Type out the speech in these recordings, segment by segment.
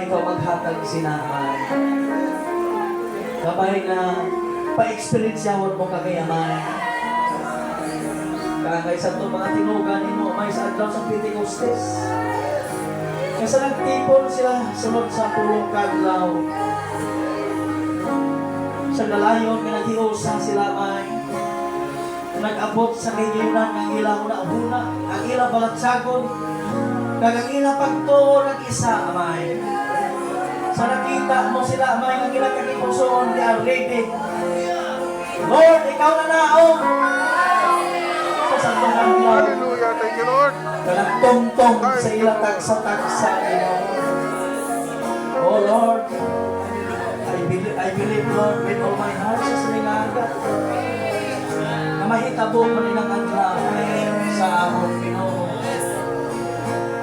ikaw maghatag sinamay. Gabay na pa-experience yawon mo kagayaman. Kagay sa ito mga tinugan mo, may sa adlaw sa Pentekostes. Kasi nagtipon sila sunod sa pulong kadlaw. Sa galayon, pinatiusa sila may nag-abot sa kayunan ng ilang una, ang ilang balatsagon, kag ang ilang pagtuo ng isa, amay. Sa nakita mo sila, amay, ang ilang kakipusoon, they are ready. Lord, ikaw na naong. Sa Hallelujah. Thank you, Lord. Nagtongtong sa ilang tagsa-tagsa. Oh Lord, I believe, Lord, with all my heart sa siningaga na mahitabo mo rin ang adlaw sa amon, Ginoo.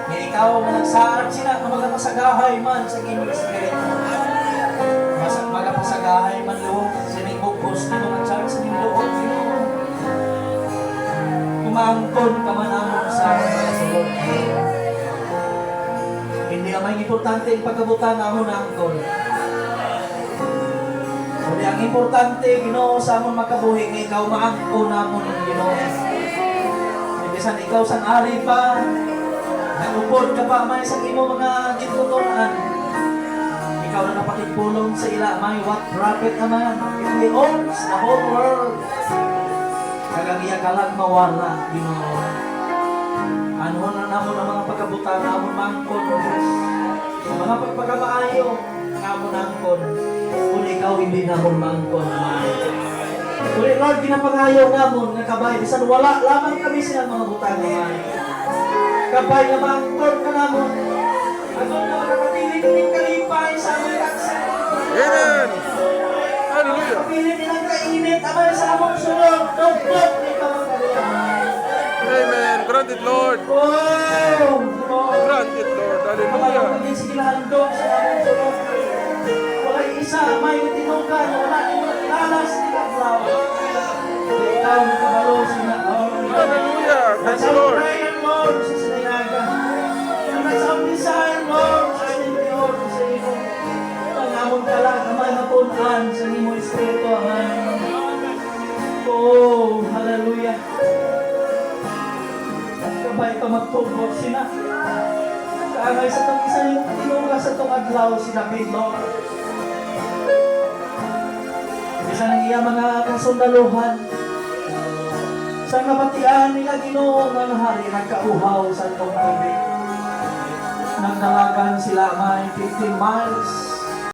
Nga ikaw na nagsaad sila na magapasagahay man sa inyong espiritu. Magapasagahay man loob sa inyong bukos, Ginoo, nagsaad sa inyong loob, Ginoo. Kumangkon ka man amon sa mga sulod. Hindi naman importante ang pagkabutan amon angkon. Kundi ang importante, Ginoo, sa amon makabuhi nga ikaw maangko namon, Ginoo. Ibisan ikaw sang ari pa, nagupod ka pa may sa imo mga gitutunan. Ikaw na napakipulong sa ila, may what profit naman. If he owns the whole world, kagagiya ka lang mawala, Ginoo. Ano na namon ang mga pagkabutan namon maangkon, Diyos. Mga pagpagkamaayo, namon angkon. Kung ikaw hindi namon maangkon, kung Lord, ginapangayaw namon, nga kabay, bisan wala lamang kami silang mga butang naman. Kabay na maangkon ka namon. Ano na makapatili ng kalipay sa aming taksa. Amen. Hallelujah. Kapili nilang kainit, amay sa among sunod. Dog, ikaw ang kaliyaman. Amen. Granted, Lord. Wow! Granted, Lord. Hallelujah. Kapag sige handog sa among sunod. Wala'y isa, may tinugan, wala yung lalas ni Kaklaw. Ikaw ang kabalo sila. Hallelujah. Thank you, Lord. Prayer, Lord, sa sinayaga. Ang desire, Lord, sa Senyor, sa iyo. Ang amon ka lang, amay mapunan sa imo Espiritu, amay. Oh, hallelujah. Kabay ka magtubot sila. Kaangay sa itong isa yung tinuga sa itong adlaw si David, Lord. Isa ng iya mga kasundaluhan. Sa kapatian nila Ginoo nga hari nagkauhaw sa itong tubig. Nagdalagan sila may 15 miles.